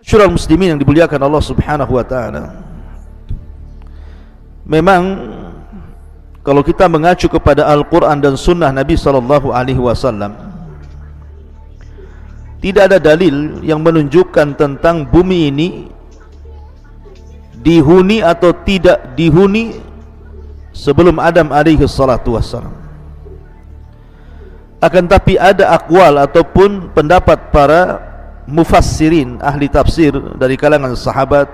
Syurah muslimin yang dimuliakan Allah Subhanahu wa taala, memang kalau kita mengacu kepada Al-Quran dan Sunnah Nabi SAW, tidak ada dalil yang menunjukkan tentang bumi ini dihuni atau tidak dihuni sebelum Adam alaihi salatu wassalam. Akan tapi ada akwal ataupun pendapat para mufassirin, ahli tafsir dari kalangan sahabat,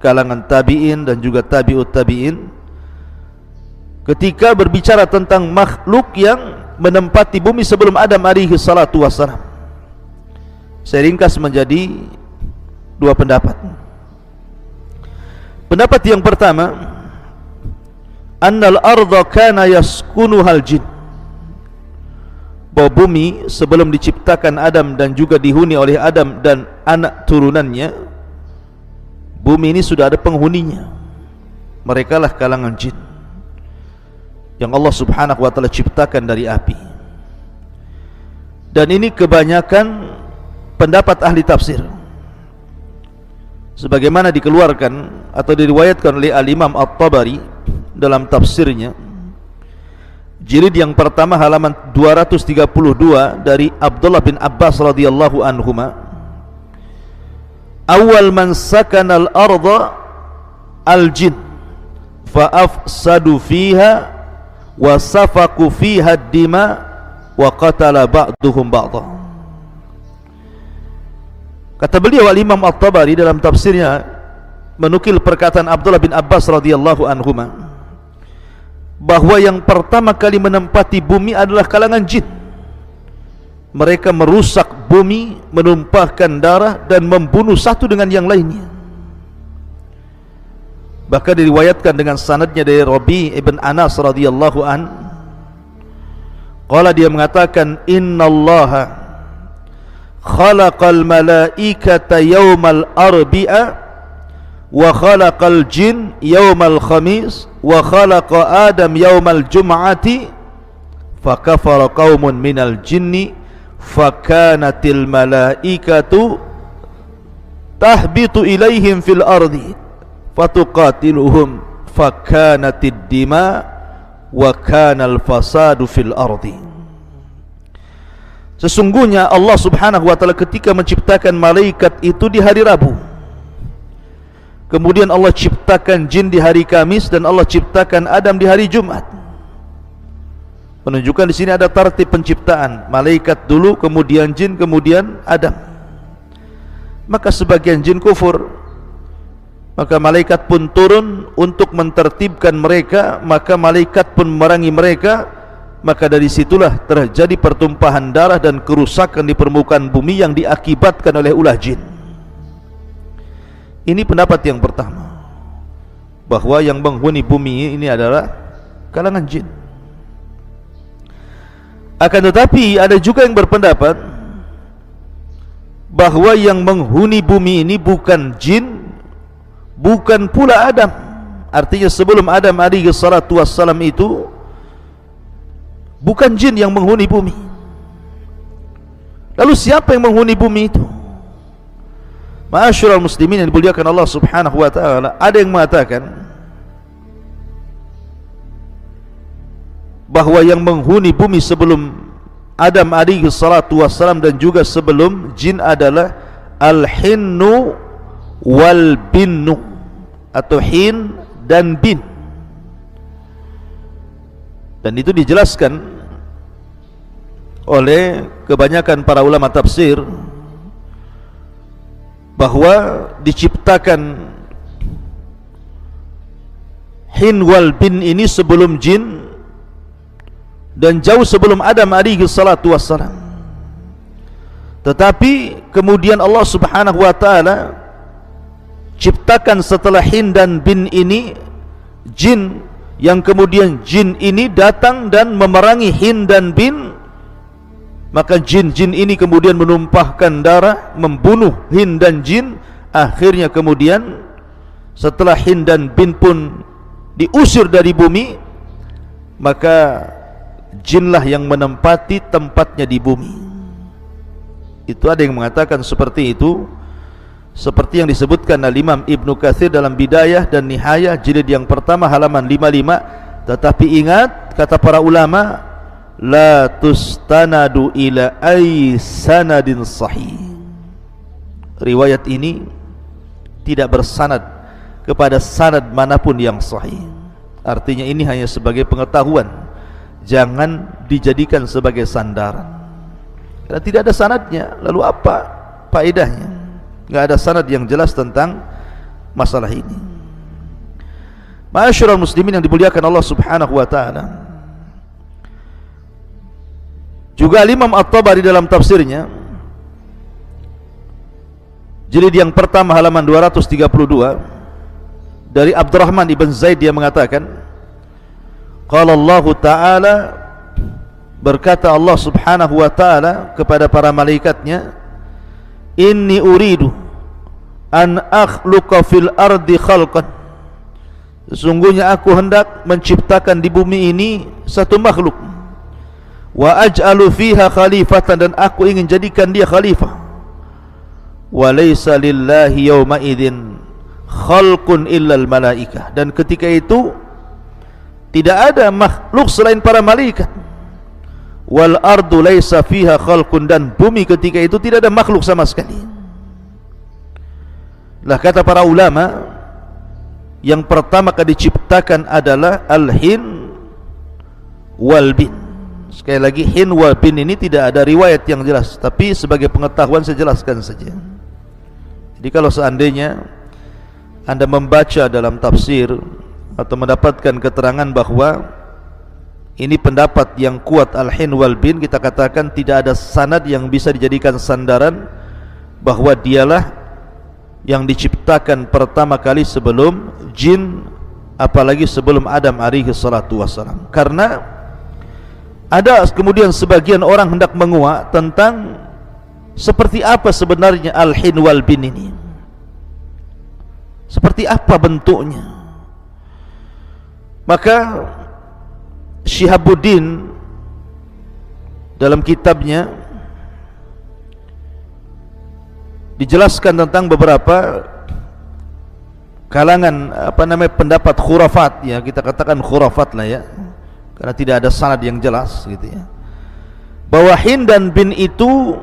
kalangan tabi'in dan juga tabi'ut tabi'in, ketika berbicara tentang makhluk yang menempati bumi sebelum Adam alaihi salatu wassalam. Saya ringkas menjadi dua pendapat. Pendapat yang pertama, annal ardha kana yaskunuhal jin, bahwa bumi sebelum diciptakan Adam dan juga dihuni oleh Adam dan anak turunannya, bumi ini sudah ada penghuninya. Mereka lah kalangan jin yang Allah Subhanahu wa taala ciptakan dari api. Dan ini kebanyakan pendapat ahli tafsir, sebagaimana dikeluarkan atau diriwayatkan oleh Al-Imam At-Tabari dalam tafsirnya, jilid yang pertama halaman 232, dari Abdullah bin Abbas radhiyallahu anhuma, awal man sakana al-ardha al-jin fa afsadu fiha wa safaku fiha ad-dima wa qatala ba'duhum ba'dha. Kata beliau Al-Imam At-Tabari dalam tafsirnya menukil perkataan Abdullah bin Abbas radhiyallahu anhuma, bahwa yang pertama kali menempati bumi adalah kalangan jin. Mereka merusak bumi, menumpahkan darah dan membunuh satu dengan yang lainnya. Bahkan diriwayatkan dengan sanadnya dari Rabi' ibn Anas radhiyallahu an, qala, dia mengatakan, innallaha khalaqal malaikata yawmal arbi'a wa khalaqal jin yawmal khamis wa khalaqa adam yawmal jum'ati fa kafara qaumun minal jinni fa kanatil malaikatu tahbitu ilaihim fil ardi fatuqatiluhum fa kanatid dima wa kanal fasadu fil ardi. Sesungguhnya Allah Subhanahu wa taala ketika menciptakan malaikat itu di hari Rabu, kemudian Allah ciptakan jin di hari Kamis, dan Allah ciptakan Adam di hari Jumat. Menunjukkan di sini ada tartib penciptaan, malaikat dulu, kemudian jin, kemudian Adam. Maka sebagian jin kufur, maka malaikat pun turun untuk mentertibkan mereka, maka malaikat pun memerangi mereka. Maka dari situlah terjadi pertumpahan darah dan kerusakan di permukaan bumi yang diakibatkan oleh ulah jin. Ini pendapat yang pertama, bahwa yang menghuni bumi ini adalah kalangan jin. Akan tetapi ada juga yang berpendapat bahwa yang menghuni bumi ini bukan jin, bukan pula Adam. Artinya sebelum Adam alaihi salatu wassalam itu bukan jin yang menghuni bumi. Lalu siapa yang menghuni bumi itu? Ma'asyiral muslimin yang dimuliakan Allah Subhanahu wa taala, ada yang mengatakan bahwa yang menghuni bumi sebelum Adam alaihi salatu wassalam dan juga sebelum jin adalah al-hinnu wal binnu, atau hin dan bin. Dan itu dijelaskan oleh kebanyakan para ulama tafsir bahwa diciptakan hin wal bin ini sebelum jin dan jauh sebelum Adam alaihi salatu wassalam. Tetapi kemudian Allah Subhanahu wa taala ciptakan setelah hin dan bin ini jin, yang kemudian jin ini datang dan memerangi hin dan bin. Maka jin-jin ini kemudian menumpahkan darah, membunuh hin dan jin. Akhirnya kemudian setelah hin dan bin pun diusir dari bumi, maka jinlah yang menempati tempatnya di bumi. Itu ada yang mengatakan seperti itu. seperti yang disebutkan oleh Imam Ibnu Katsir dalam Bidayah dan Nihayah jilid yang pertama halaman 55. Tetapi ingat, kata para ulama, la tustanadu ila ay sanadin sahih. Riwayat ini tidak bersanad kepada sanad manapun yang sahih. Artinya ini hanya sebagai pengetahuan, jangan dijadikan sebagai sandaran. Karena tidak ada sanadnya, lalu apa faedahnya? Enggak ada sanad yang jelas tentang masalah ini. Ma'asyiral muslimin yang dimuliakan Allah Subhanahu wa taala. Juga Imam At-Tabari dalam tafsirnya jilid yang pertama halaman 232 dari Abdurrahman ibn Zaid, dia mengatakan, qala Allah taala, berkata Allah Subhanahu wa taala kepada para malaikatnya, inni uridu an akhluqa fil ardi khalqan, sesungguhnya aku hendak menciptakan di bumi ini satu makhluk, wa aj'alu fiha khalifatan, dan aku ingin jadikan dia khalifah, wa laysa lillahi yawma idzin khalqun illal malaikah, dan ketika itu tidak ada makhluk selain para malaikat, wal ardu laysa fiha khalqun, dan bumi ketika itu tidak ada makhluk sama sekali. Lah kata para ulama, yang pertama kali diciptakan adalah al-hin wal bin. Sekali lagi, hin wal bin ini tidak ada riwayat yang jelas, tapi sebagai pengetahuan saya jelaskan saja. Jadi kalau seandainya Anda membaca dalam tafsir atau mendapatkan keterangan bahwa ini pendapat yang kuat al-hin wal bin, kita katakan tidak ada sanad yang bisa dijadikan sandaran bahwa dialah yang diciptakan pertama kali sebelum jin, apalagi sebelum Adam alaihi salatu wassalam. Karena ada kemudian sebagian orang hendak menguak tentang seperti apa sebenarnya al-hin wal bin ini, seperti apa bentuknya. Maka Syihabuddin dalam kitabnya dijelaskan tentang beberapa kalangan pendapat khurafat, ya kita katakan khurafat lah ya, karena tidak ada sanad yang jelas gitu ya, bahwa hin dan bin itu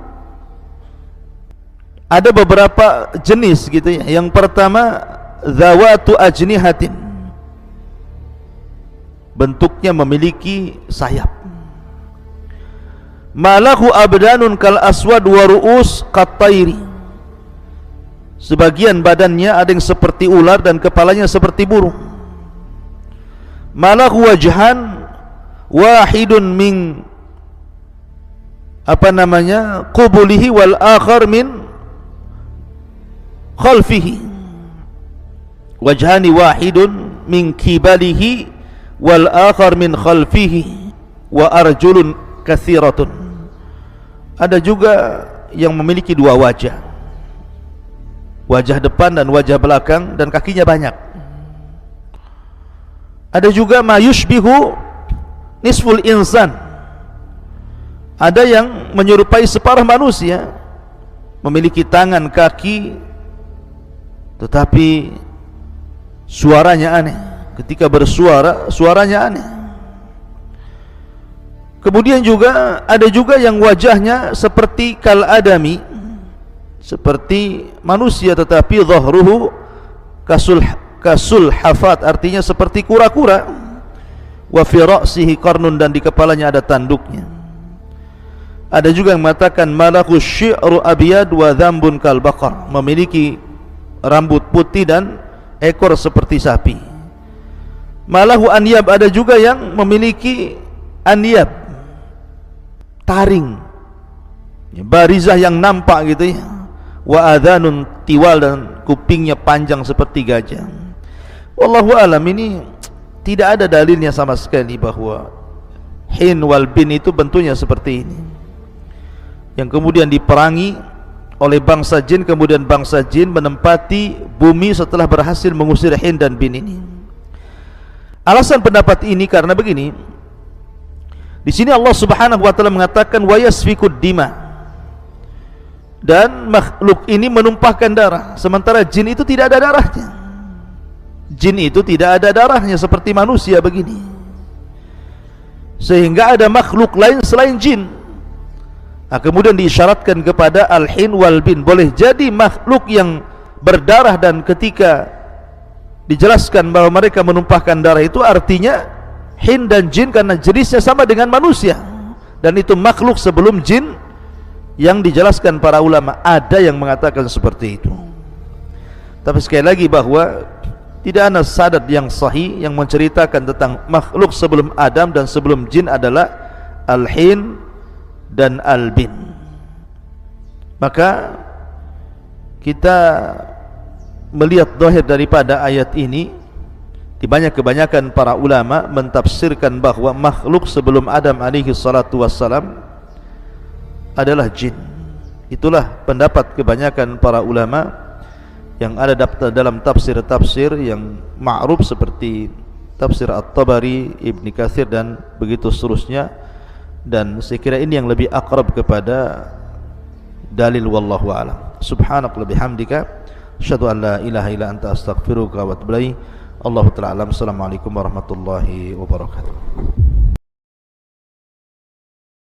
ada beberapa jenis gitu ya. Yang pertama, zawatu ajnihatin, bentuknya memiliki sayap. Malahu abdanun kal aswad wa ru'us qattairi, sebagian badannya ada yang seperti ular dan kepalanya seperti burung. Malahu wajhan wahidun min qubulihi wal akhar min khalfihi, wajhani wahidun min kibalihi wal akhar min khalfihi wa arjulun katsiratun. Ada juga yang memiliki dua wajah, wajah depan dan wajah belakang, dan kakinya banyak. Ada juga ma yushbihu nisful insan, ada yang menyerupai separuh manusia, memiliki tangan, kaki, tetapi suaranya aneh. Ketika bersuara, suaranya aneh. Kemudian juga ada juga yang wajahnya seperti kal adami, seperti manusia, tetapi dhahruhu kasul hafat, artinya seperti kura-kura. Wa fi ra'sihi qarnun, dan di kepalanya ada tanduknya. Ada juga yang mengatakan malahu syi'ru abyad wa dhambun kal baqar, memiliki rambut putih dan ekor seperti sapi. Malahu anyab, ada juga yang memiliki anyab, taring, barizah yang nampak gitu ya. Wa adhanun tiwal, dan kupingnya panjang seperti gajah. Wallahu alam, ini tidak ada dalilnya sama sekali bahwa hin wal bin itu bentuknya seperti ini, yang kemudian diperangi oleh bangsa jin. Kemudian bangsa jin menempati bumi setelah berhasil mengusir hin dan bin ini. Alasan pendapat ini karena begini, di sini Allah Subhanahu wa taala mengatakan wa yasfikud dima, dan makhluk ini menumpahkan darah, sementara jin itu tidak ada darahnya. Jin itu tidak ada darahnya seperti manusia begini, sehingga ada makhluk lain selain jin. Kemudian diisyaratkan kepada al-hin wal bin. Boleh jadi makhluk yang berdarah, dan ketika dijelaskan bahwa mereka menumpahkan darah itu artinya hin dan jin karena jenisnya sama dengan manusia, dan itu makhluk sebelum jin yang dijelaskan para ulama. Ada yang mengatakan seperti itu, tapi sekali lagi bahwa tidak ada sanad yang sahih yang menceritakan tentang makhluk sebelum Adam dan sebelum jin adalah al-hin dan al-bin. Maka kita melihat zahir daripada ayat ini, kebanyakan para ulama mentafsirkan bahwa makhluk sebelum Adam alaihi salatu wassalam adalah jin. Itulah pendapat kebanyakan para ulama yang ada dalam tafsir-tafsir yang ma'ruf seperti tafsir At-Tabari, Ibn Katsir dan begitu seterusnya. Dan saya kira ini yang lebih akrab kepada dalil, wallahu a'lam. Subhanakallahumma bihamdika asyhadu an la ilaha illa anta astaghfiruka wa atubu ilaik. Allahu ta'ala alam. Assalamualaikum warahmatullahi wabarakatuh.